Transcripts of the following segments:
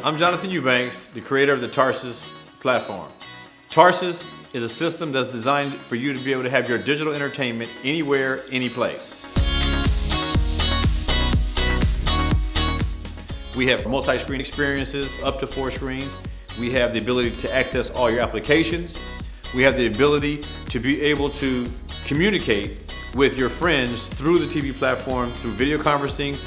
I'm Jonathan Eubanks, the creator of the Tarsus platform. Tarsus is a system that's designed for you to be able to have your digital entertainment anywhere, any place. We have multi-screen experiences, up to 4 screens. We have the ability to access all your applications. We have the ability to be able to communicate with your friends through the TV platform, through video conferencing,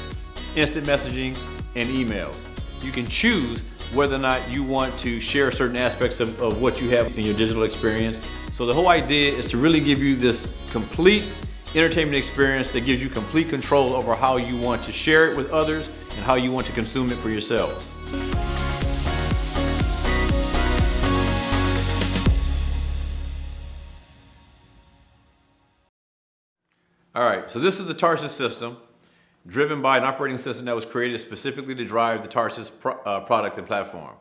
instant messaging, and emails. You can choose whether or not you want to share certain aspects of what you have in your digital experience. So the whole idea is to really give you this complete entertainment experience that gives you complete control over how you want to share it with others and how you want to consume it for yourselves. All right, so this is the Tarsus system, driven by an operating system that was created specifically to drive the Tarsus product and platform.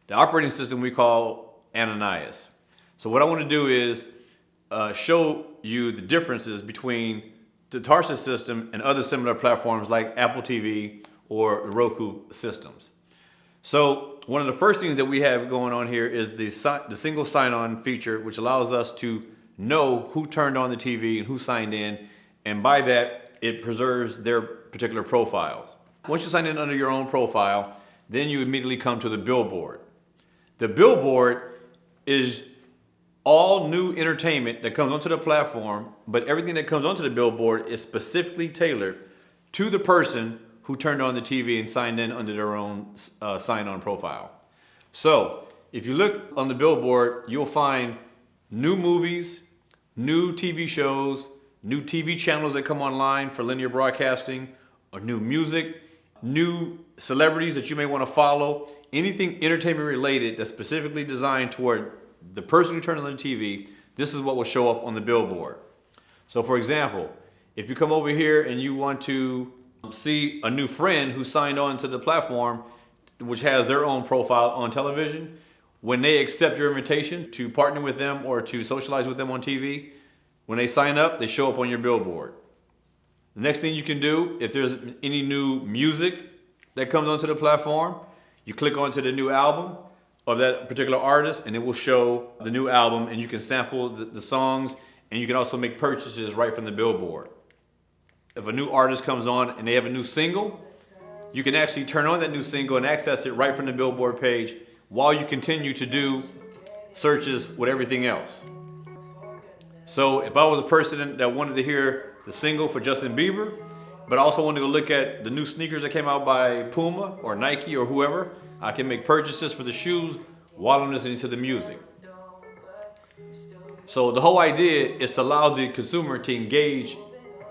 The operating system we call Ananias. So what I want to do is show you the differences between the Tarsus system and other similar platforms like Apple TV or Roku systems. So one of the first things that we have going on here is the single sign-on feature, which allows us to know who turned on the TV and who signed in, and by that, it preserves their particular profiles. Once you sign in under your own profile, then you immediately come to the billboard. The billboard is all new entertainment that comes onto the platform, but everything that comes onto the billboard is specifically tailored to the person who turned on the TV and signed in under their own sign-on profile. So if you look on the billboard, you'll find new movies, new TV shows, new TV channels that come online for linear broadcasting, or new music, new celebrities that you may want to follow, anything entertainment related that's specifically designed toward the person who turned on the TV, this is what will show up on the billboard. So for example, if you come over here and you want to see a new friend who signed on to the platform, which has their own profile on television, when they accept your invitation to partner with them or to socialize with them on TV, when they sign up, they show up on your billboard. The next thing you can do, if there's any new music that comes onto the platform, you click onto the new album of that particular artist and it will show the new album, and you can sample the songs, and you can also make purchases right from the billboard. If a new artist comes on and they have a new single, you can actually turn on that new single and access it right from the billboard page while you continue to do searches with everything else. So if I was a person that wanted to hear the single for Justin Bieber, but also wanted to look at the new sneakers that came out by Puma or Nike or whoever, I can make purchases for the shoes while I'm listening to the music. So the whole idea is to allow the consumer to engage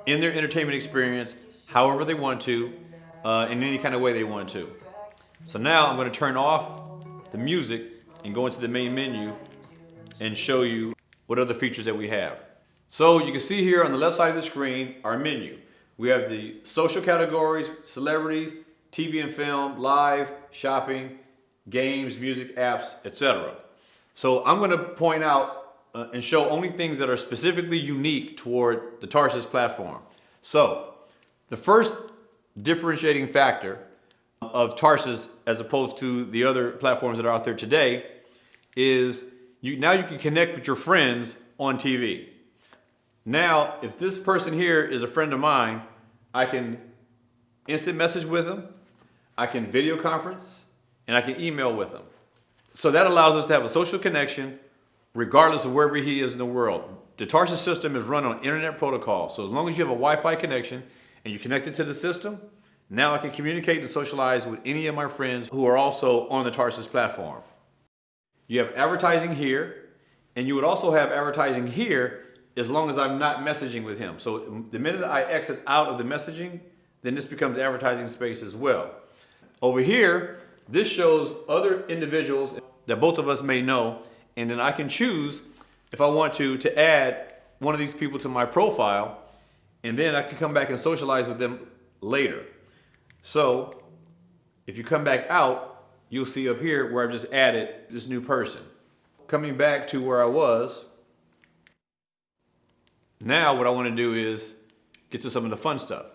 in their entertainment experience however they want to, in any kind of way they want to. So now I'm going to turn off the music and go into the main menu and show you what other features that we have. So you can see here on the left side of the screen, our menu. We have the social categories, celebrities, TV and film, live, shopping, games, music, apps, etc. So I'm going to point out and show only things that are specifically unique toward the Tarsus platform. So the first differentiating factor of Tarsus as opposed to the other platforms that are out there today is now you can connect with your friends on TV. Now, if this person here is a friend of mine, I can instant message with them, I can video conference, and I can email with them. So that allows us to have a social connection regardless of wherever he is in the world. The Tarsus system is run on internet protocol. So as long as you have a Wi-Fi connection and you connect it to the system, now I can communicate and socialize with any of my friends who are also on the Tarsus platform. You have advertising here, and you would also have advertising here as long as I'm not messaging with him. So the minute I exit out of the messaging, then this becomes advertising space as well. Over here, this shows other individuals that both of us may know, and then I can choose if I want to add one of these people to my profile, and then I can come back and socialize with them later. So if you come back out, you'll see up here where I've just added this new person. Coming back to where I was, now what I want to do is get to some of the fun stuff.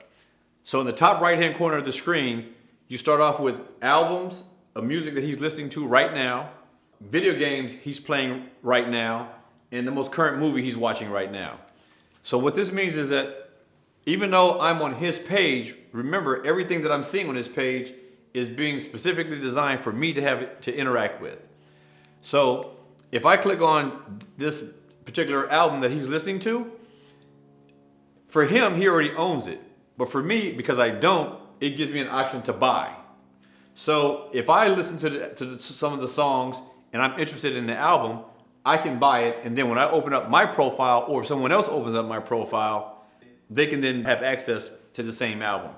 So in the top right-hand corner of the screen, you start off with albums of music that he's listening to right now, video games he's playing right now, and the most current movie he's watching right now. So what this means is that even though I'm on his page, remember everything that I'm seeing on his page is being specifically designed for me to have to interact with. So if I click on this particular album that he's listening to, for him, he already owns it. But for me, because I don't, it gives me an option to buy. So if I listen to some of the songs and I'm interested in the album, I can buy it. And then when I open up my profile, or if someone else opens up my profile, they can then have access to the same album.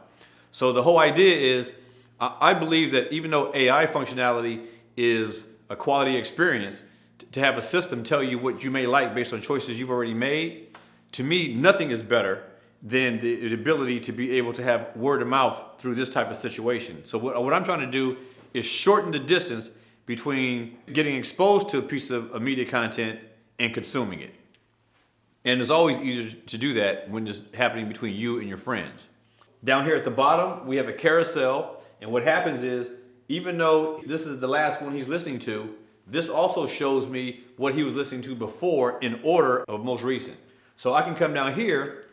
So the whole idea is, I believe that even though AI functionality is a quality experience, to have a system tell you what you may like based on choices you've already made, to me, nothing is better than the ability to be able to have word of mouth through this type of situation. So what I'm trying to do is shorten the distance between getting exposed to a piece of media content and consuming it. And it's always easier to do that when it's happening between you and your friends. Down here at the bottom, we have a carousel. And what happens is, even though this is the last one he's listening to, this also shows me what he was listening to before in order of most recent. So I can come down here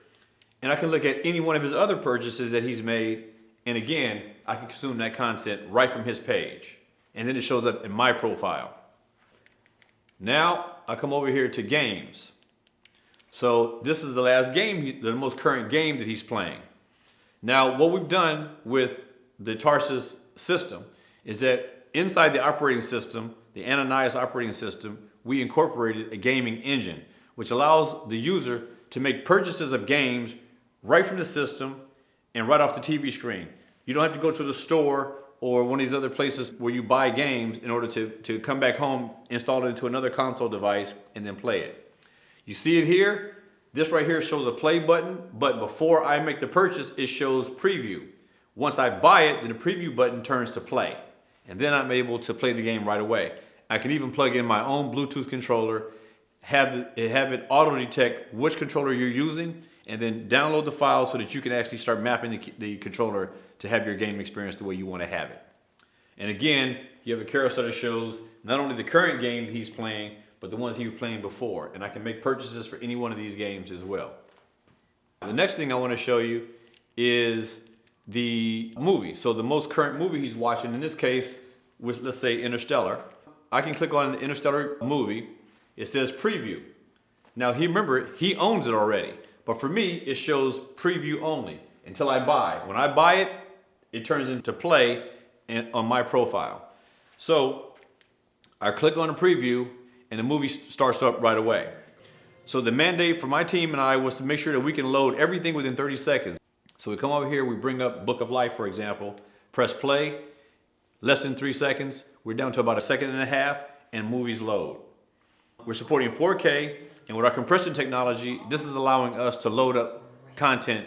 and I can look at any one of his other purchases that he's made. And again, I can consume that content right from his page. And then it shows up in my profile. Now I come over here to games. So this is the last game, the most current game that he's playing. Now what we've done with the Tarsus system is that inside the operating system, the Ananias operating system, we incorporated a gaming engine, which allows the user to make purchases of games right from the system and right off the TV screen. You don't have to go to the store or one of these other places where you buy games in order to come back home, install it into another console device, and then play it. You see it here? This right here shows a play button, but before I make the purchase, it shows preview. Once I buy it, then the preview button turns to play. And then I'm able to play the game right away. I can even plug in my own Bluetooth controller, have it auto-detect which controller you're using, and then download the file so that you can actually start mapping the controller to have your game experience the way you want to have it. And again, you have a carousel that shows not only the current game he's playing, but the ones he was playing before. And I can make purchases for any one of these games as well. The next thing I want to show you is the movie. So the most current movie he's watching, in this case, which let's say Interstellar. I can click on the Interstellar movie. It says preview. Now remember, he owns it already. But for me, it shows preview only until I buy. When I buy it, it turns into play on my profile. So I click on the preview and the movie starts up right away. So the mandate for my team and I was to make sure that we can load everything within 30 seconds. So we come over here, we bring up Book of Life, for example, press play, less than 3 seconds. We're down to about 1.5 seconds and movies load. We're supporting 4K, and with our compression technology, this is allowing us to load up content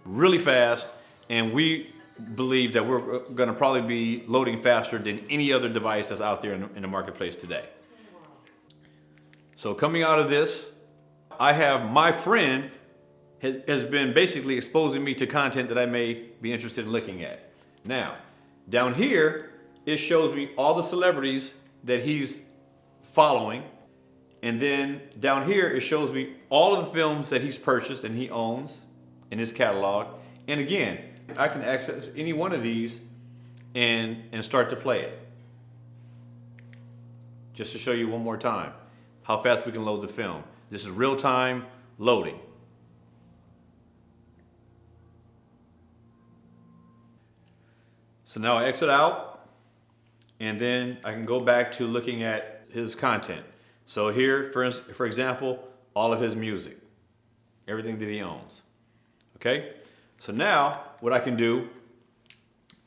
really fast, and we believe that we're gonna probably be loading faster than any other device that's out there in the marketplace today. So coming out of this, I have my friend has been basically exposing me to content that I may be interested in looking at. Now, down here, it shows me all the celebrities that he's following. And then down here, it shows me all of the films that he's purchased and he owns in his catalog. And again, I can access any one of these and start to play it. Just to show you one more time how fast we can load the film. This is real-time loading. So now I exit out, and then I can go back to looking at his content. So here, for example, all of his music, everything that he owns. Okay? So now what I can do,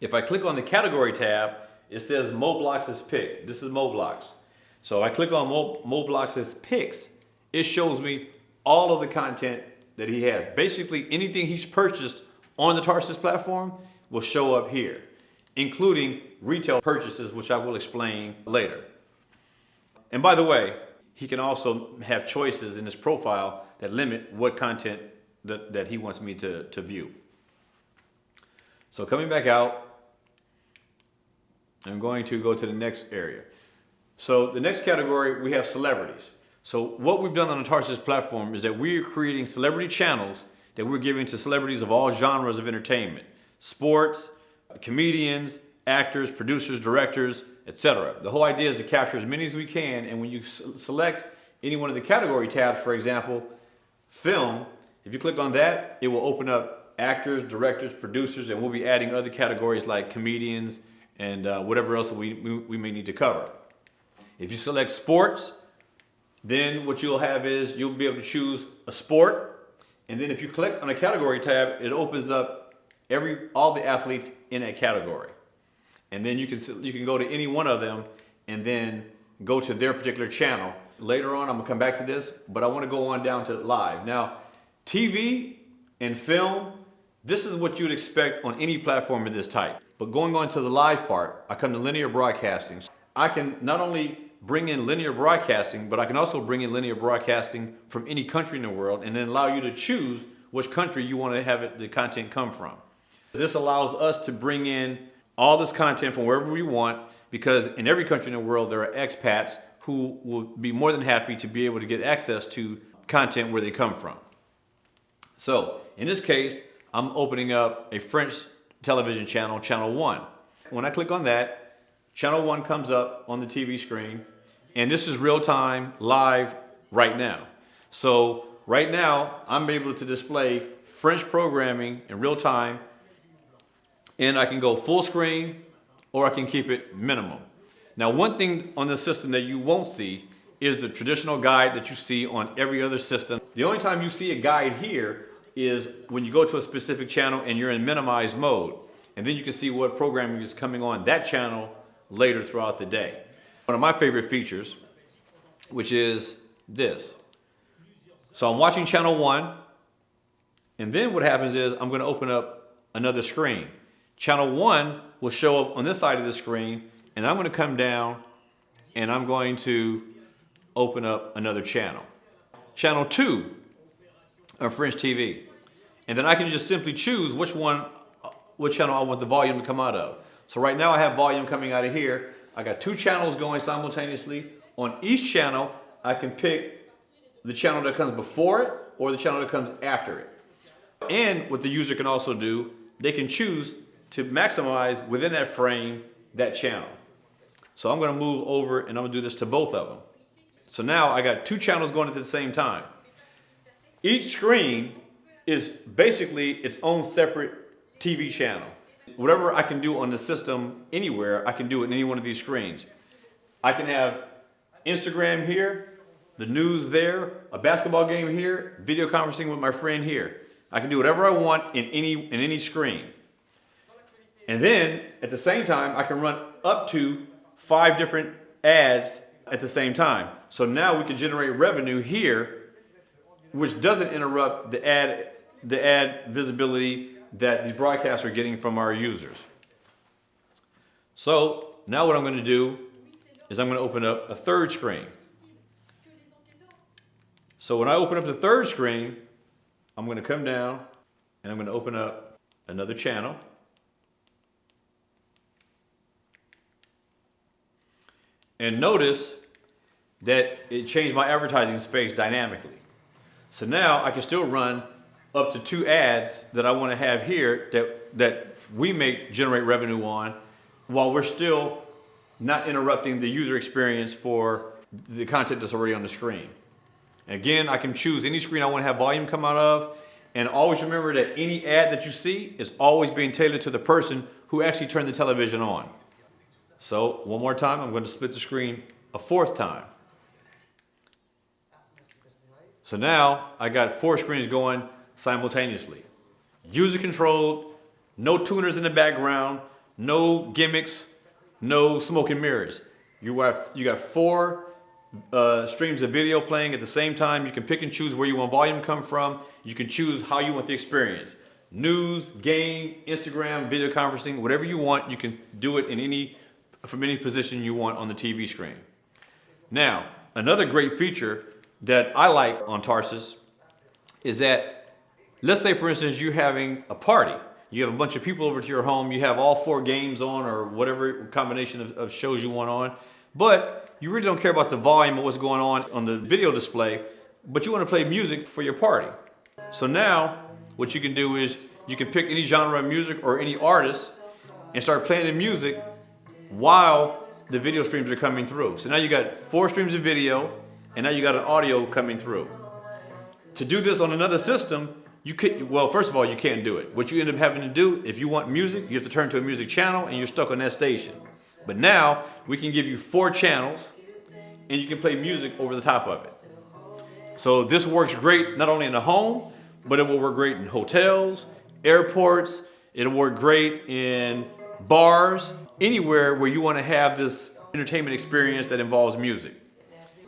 if I click on the category tab, it says Moblox's pick. This is Moblox. So I click on Moblox's picks, it shows me all of the content that he has. Basically anything he's purchased on the Tarsus platform will show up here, including retail purchases, which I will explain later. And by the way, he can also have choices in his profile that limit what content that he wants me to view. So coming back out, I'm going to go to the next area. So the next category, we have celebrities. So what we've done on the Tarsus platform is that we're creating celebrity channels that we're giving to celebrities of all genres of entertainment: sports, comedians, actors, producers, directors, etc. The whole idea is to capture as many as we can, and when you select any one of the category tabs, for example, film, if you click on that, it will open up actors, directors, producers, and we'll be adding other categories like comedians and whatever else we may need to cover. If you select sports, then what you'll have is you'll be able to choose a sport, and then if you click on a category tab, it opens up all the athletes in that category. And then you can go to any one of them and then go to their particular channel. Later on, I'm gonna come back to this, but I wanna go on down to live. Now, TV and film, this is what you'd expect on any platform of this type. But going on to the live part, I come to linear broadcasting. I can not only bring in linear broadcasting, but I can also bring in linear broadcasting from any country in the world and then allow you to choose which country you want to have the content come from. This allows us to bring in all this content from wherever we want, because in every country in the world there are expats who will be more than happy to be able to get access to content where they come from. So in this case, I'm opening up a French television channel, Channel 1. When I click on that, Channel 1 comes up on the TV screen, and this is real time, live, right now. So right now, I'm able to display French programming in real time, and I can go full screen, or I can keep it minimum. Now, one thing on this system that you won't see is the traditional guide that you see on every other system. The only time you see a guide here is when you go to a specific channel and you're in minimized mode, and then you can see what programming is coming on that channel later throughout the day. One of my favorite features, which is this. So I'm watching Channel 1, and then what happens is I'm going to open up another screen. Channel 1 will show up on this side of the screen, and I'm going to come down and I'm going to open up another channel. Channel 2 of French TV. And then I can just simply choose which channel I want the volume to come out of. So right now I have volume coming out of here. I got 2 channels going simultaneously. On each channel, I can pick the channel that comes before it or the channel that comes after it. And what the user can also do, they can choose to maximize within that frame that channel. So I'm going to move over and I'm going to do this to both of them. So now I got 2 channels going at the same time. Each screen is basically its own separate TV channel. Whatever I can do on the system anywhere, I can do it in any one of these screens. I can have Instagram here, the news there, a basketball game here, video conferencing with my friend here. I can do whatever I want in any screen. And then at the same time, I can run up to 5 different ads at the same time. So now we can generate revenue here, which doesn't interrupt the ad visibility that these broadcasts are getting from our users. So now what I'm going to do is I'm going to open up a third screen. So when I open up the third screen, I'm going to come down and I'm going to open up another channel. And notice that it changed my advertising space dynamically. So now I can still run up to 2 ads that I want to have here that we may generate revenue on, while we're still not interrupting the user experience for the content that's already on the screen. Again, I can choose any screen I want to have volume come out of, and always remember that any ad that you see is always being tailored to the person who actually turned the television on. So one more time, I'm going to split the screen a 4th time. So now I got 4 screens going simultaneously. User controlled, no tuners in the background, no gimmicks, no smoke and mirrors. You got 4 streams of video playing at the same time. You can pick and choose where you want volume to come from. You can choose how you want the experience. News, game, Instagram, video conferencing, whatever you want, you can do it from any position you want on the TV screen. Now, another great feature that I like on Tarsus is that, let's say for instance you're having a party. You have a bunch of people over to your home. You have all 4 games on or whatever combination of shows you want on. But you really don't care about the volume of what's going on the video display, but you want to play music for your party. So now what you can do is you can pick any genre of music or any artist and start playing the music while the video streams are coming through. So now you got 4 streams of video and now you got an audio coming through. To do this on another system, well, first of all, you can't do it. What you end up having to do, if you want music, you have to turn to a music channel and you're stuck on that station. But now we can give you 4 channels and you can play music over the top of it. So this works great not only in the home, but it will work great in hotels, airports. It'll work great in bars, anywhere where you want to have this entertainment experience that involves music.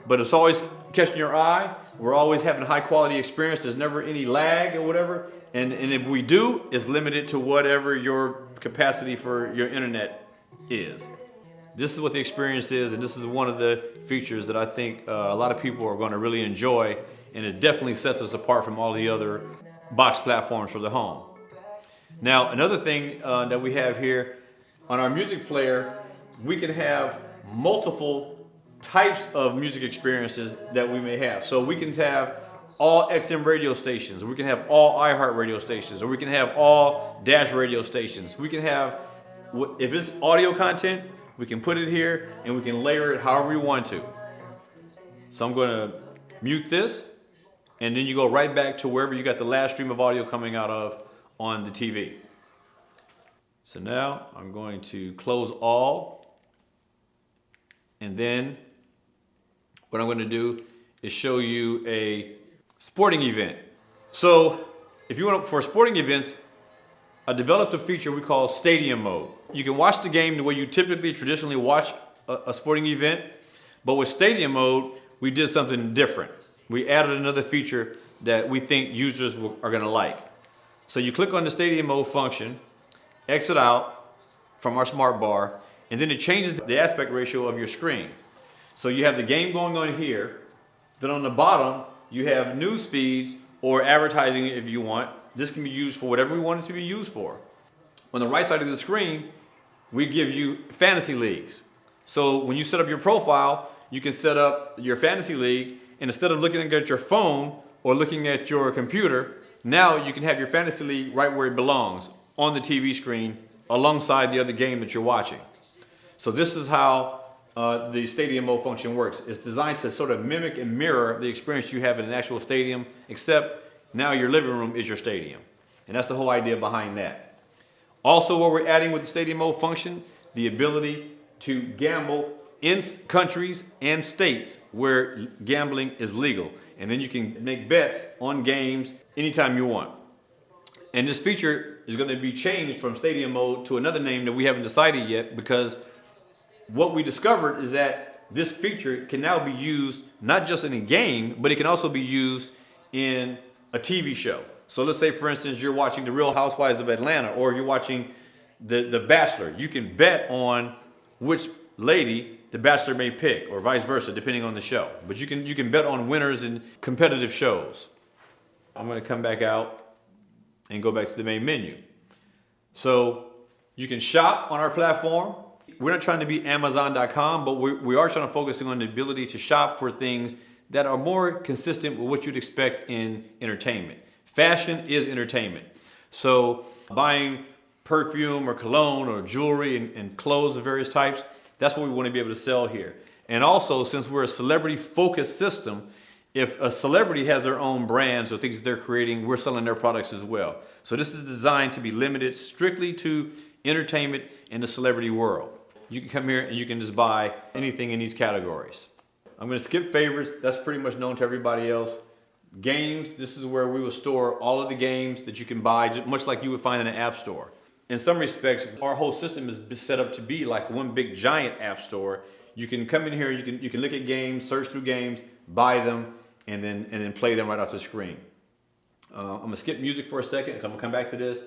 But it's always catching your eye. We're always having a high quality experience. There's never any lag or whatever. And if we do, it's limited to whatever your capacity for your internet is. This is what the experience is, and this is one of the features that I think a lot of people are going to really enjoy, and it definitely sets us apart from all the other box platforms for the home. Now, another thing that we have here, on our music player, we can have multiple types of music experiences that we may have. So we can have all XM radio stations, or we can have all iHeart radio stations, or we can have all Dash radio stations. We can have, if it's audio content, we can put it here and we can layer it however we want to. So I'm going to mute this, and then you go right back to wherever you got the last stream of audio coming out of on the TV. So now I'm going to close all, and then what I'm going to do is show you a sporting event. So if you want for sporting events, I developed a feature we call stadium mode. You can watch the game the way you traditionally watch a sporting event, but with stadium mode, we did something different. We added another feature that we think users are going to like. So you click on the stadium mode function, exit out from our smart bar, and then it changes the aspect ratio of your screen. So you have the game going on here, then on the bottom you have news feeds or advertising if you want. This can be used for whatever we want it to be used for. On the right side of the screen, we give you fantasy leagues. So when you set up your profile, you can set up your fantasy league, and instead of looking at your phone or looking at your computer, now you can have your fantasy league right where it belongs, on the TV screen alongside the other game that you're watching. So this is how the stadium mode function works. It's designed to sort of mimic and mirror the experience you have in an actual stadium, except now your living room is your stadium. And that's the whole idea behind that. Also, what we're adding with the stadium mode function, the ability to gamble in countries and states where gambling is legal. And then you can make bets on games anytime you want. And this feature is going to be changed from stadium mode to another name that we haven't decided yet, because what we discovered is that this feature can now be used not just in a game, but it can also be used in a TV show. So let's say, for instance, you're watching The Real Housewives of Atlanta, or you're watching The Bachelor. You can bet on which lady The Bachelor may pick, or vice versa, depending on the show. But you can bet on winners in competitive shows. I'm going to come back out and go back to the main menu. So you can shop on our platform. We're not trying to be Amazon.com, but we are trying to focus on the ability to shop for things that are more consistent with what you'd expect in entertainment. Fashion is entertainment. So buying perfume or cologne or jewelry and clothes of various types, that's what we want to be able to sell here. And also, since we're a celebrity-focused system, if a celebrity has their own brands or things they're creating, we're selling their products as well. So this is designed to be limited strictly to entertainment in the celebrity world. You can come here and you can just buy anything in these categories. I'm going to skip favorites. That's pretty much known to everybody else. Games, this is where we will store all of the games that you can buy, much like you would find in an app store. In some respects, our whole system is set up to be like one big giant app store. You can come in here, you can look at games, search through games, buy them, and then play them right off the screen. I'm going to skip music for a second, because I'm going to come back to this.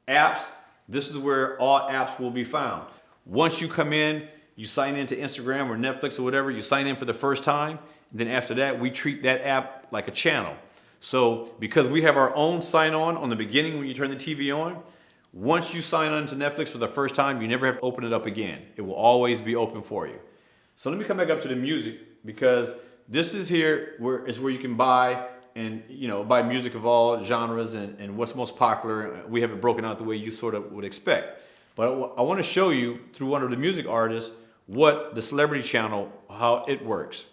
Apps, this is where all apps will be found. Once you come in, you sign into Instagram or Netflix or whatever, you sign in for the first time, and then after that, we treat that app like a channel. So because we have our own sign-on the beginning when you turn the TV on, Once you sign on to Netflix for the first time, you never have to open it up again. It will always be open for you. So let me come back up to the music, because this is here where you can buy and buy music of all genres and what's most popular. We have it broken out the way you sort of would expect. But I want to show you through one of the music artists what the celebrity channel, how it works.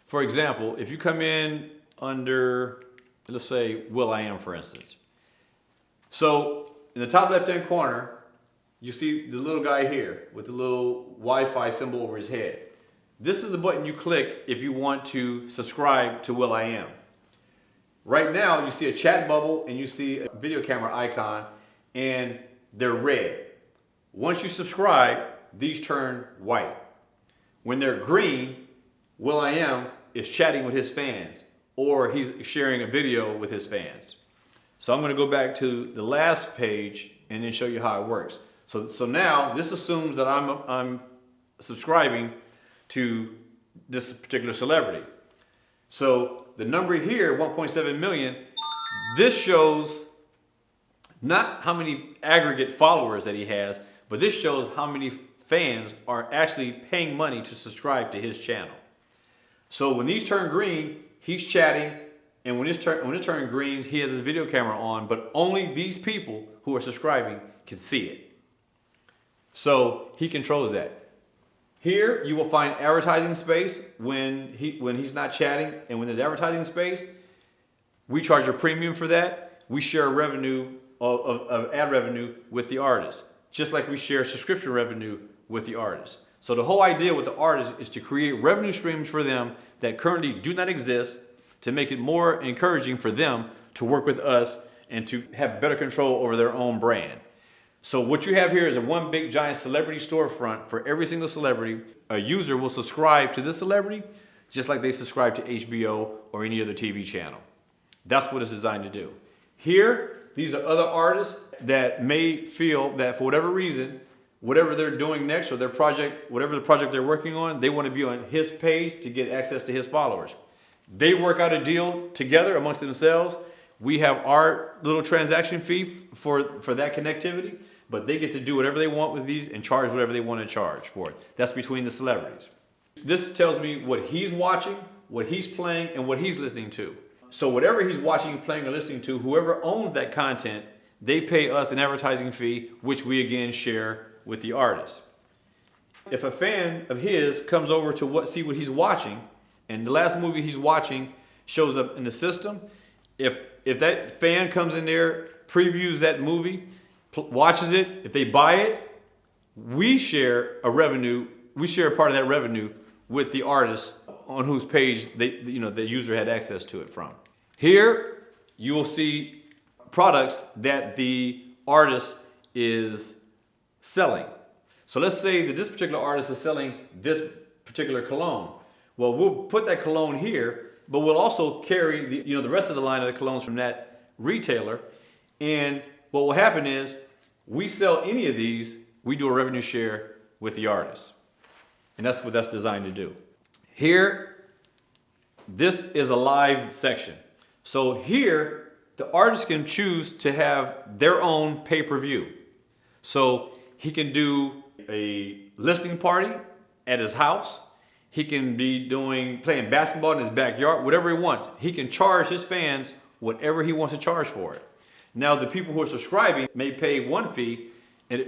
For example, if you come in under, let's say, will.i.am, for instance. So in the top left-hand corner, you see the little guy here with the little Wi-Fi symbol over his head. This is the button you click if you want to subscribe to will.i.am. Right now, you see a chat bubble and you see a video camera icon, and they're red. Once you subscribe, these turn white. When they're green, will.i.am is chatting with his fans, or he's sharing a video with his fans. So I'm going to go back to the last page and then show you how it works. So now this assumes that I'm subscribing to this particular celebrity. So the number here, 1.7 million, this shows not how many aggregate followers that he has, but this shows how many fans are actually paying money to subscribe to his channel. So when these turn green, he's chatting, and when it turns green, he has his video camera on, but only these people who are subscribing can see it. So he controls that. Here you will find advertising space when he's not chatting, and when there's advertising space, we charge a premium for that. We share revenue of ad revenue with the artist, just like we share subscription revenue with the artist. So the whole idea with the artist is to create revenue streams for them that currently do not exist, to make it more encouraging for them to work with us and to have better control over their own brand. So what you have here is a one big giant celebrity storefront for every single celebrity. A user will subscribe to this celebrity just like they subscribe to HBO or any other TV channel. That's what it's designed to do. Here, these are other artists that may feel that for whatever reason, whatever they're doing next or their project, whatever the project they're working on, they want to be on his page to get access to his followers. They work out a deal together amongst themselves. We have our little transaction fee for that connectivity, but they get to do whatever they want with these and charge whatever they want to charge for it. That's between the celebrities. This tells me what he's watching, what he's playing, and what he's listening to. So whatever he's watching, playing, or listening to, whoever owns that content, they pay us an advertising fee, which we again share with the artist. If a fan of his comes over to see what he's watching, and the last movie he's watching shows up in the system, if that fan comes in there, previews that movie, watches it, if they buy it, we share a part of that revenue with the artist on whose page the user had access to it from. Here, you will see products that the artist is selling. So let's say that this particular artist is selling this particular cologne. Well, we'll put that cologne here, but we'll also carry the rest of the line of the colognes from that retailer. And what will happen is, we sell any of these, we do a revenue share with the artist. And that's what that's designed to do. Here, this is a live section. So here, the artist can choose to have their own pay-per-view. So he can do a listening party at his house. He can be playing basketball in his backyard, whatever he wants. He can charge his fans whatever he wants to charge for it. Now, the people who are subscribing may pay one fee,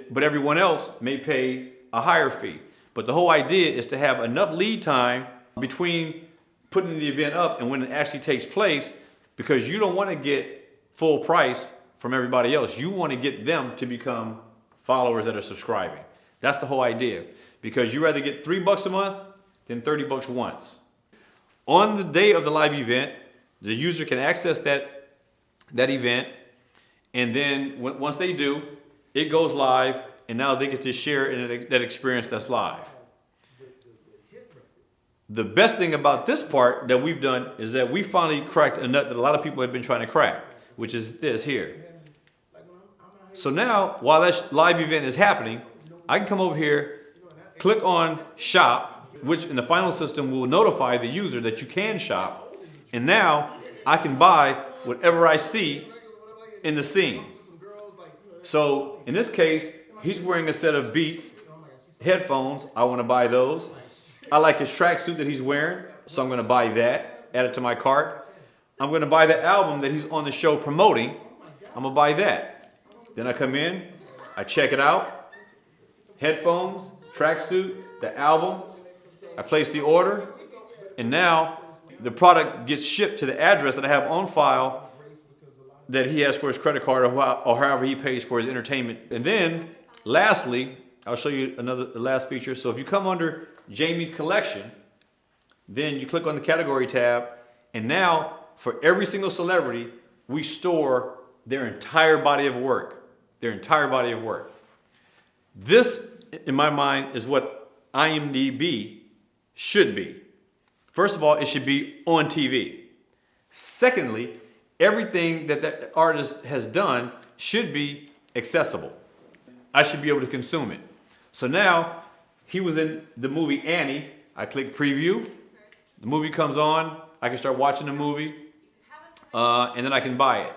but everyone else may pay a higher fee. But the whole idea is to have enough lead time between putting the event up and when it actually takes place, because you don't want to get full price from everybody else. You want to get them to become followers that are subscribing. That's the whole idea, because you rather get $3 a month than $30 once. On the day of the live event, the user can access that event, and then once they do, it goes live, and now they get to share in that experience that's live. The best thing about this part that we've done is that we finally cracked a nut that a lot of people have been trying to crack, which is this here. So now, while that live event is happening, I can come over here, click on shop, which in the final system will notify the user that you can shop. And now I can buy whatever I see in the scene. So in this case, he's wearing a set of Beats headphones. I want to buy those. I like his tracksuit that he's wearing, so I'm going to buy that, add it to my cart. I'm going to buy the album that he's on the show promoting. I'm going to buy that. Then I come in, I check it out. Headphones, tracksuit, the album. I place the order, and now the product gets shipped to the address that I have on file that he has for his credit card or however he pays for his entertainment. And then, lastly, I'll show you the last feature. So if you come under Jamie's collection, then you click on the category tab, and now for every single celebrity, we store their entire body of work. Their entire body of work. This, in my mind, is what IMDb should be. First of all, it should be on TV. Secondly, everything that that artist has done should be accessible. I should be able to consume it. So now, he was in the movie Annie. I click preview. The movie comes on. I can start watching the movie. And then I can buy it.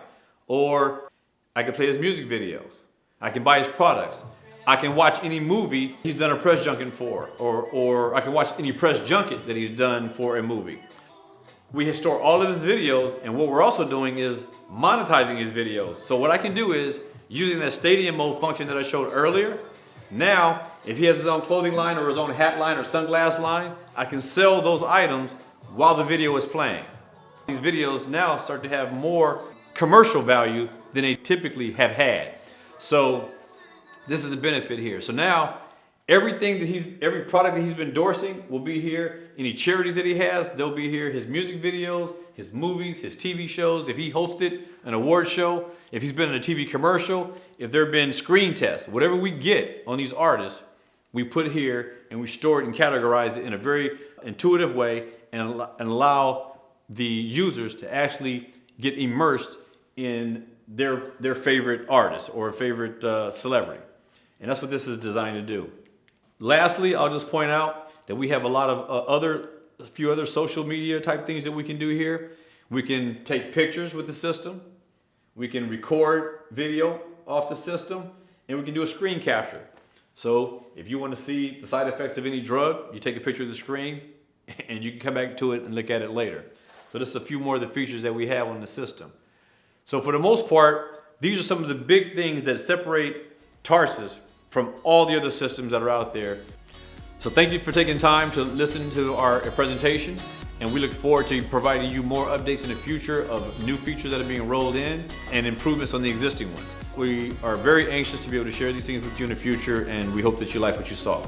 Or I can play his music videos. I can buy his products. I can watch any movie he's done a press junket for. Or I can watch any press junket that he's done for a movie. We store all of his videos, and what we're also doing is monetizing his videos. So what I can do is, using that stadium mode function that I showed earlier, now, if he has his own clothing line or his own hat line or sunglass line, I can sell those items while the video is playing. These videos now start to have more commercial value than they typically have had. So this is the benefit here. So now, every product that he's been endorsing will be here. Any charities that he has, they'll be here. His music videos, his movies, his TV shows. If he hosted an award show, if he's been in a TV commercial, if there have been screen tests, whatever we get on these artists, we put here and we store it and categorize it in a very intuitive way and allow the users to actually get immersed in their favorite artist or favorite celebrity. And that's what this is designed to do. Lastly, I'll just point out that we have a lot of a few other social media type things that we can do here. We can take pictures with the system. We can record video off the system, and we can do a screen capture. So if you want to see the side effects of any drug, you take a picture of the screen, and you can come back to it and look at it later. So this is a few more of the features that we have on the system. So for the most part, these are some of the big things that separate Tarsus from all the other systems that are out there. So thank you for taking time to listen to our presentation, and we look forward to providing you more updates in the future of new features that are being rolled in and improvements on the existing ones. We are very anxious to be able to share these things with you in the future, and we hope that you like what you saw.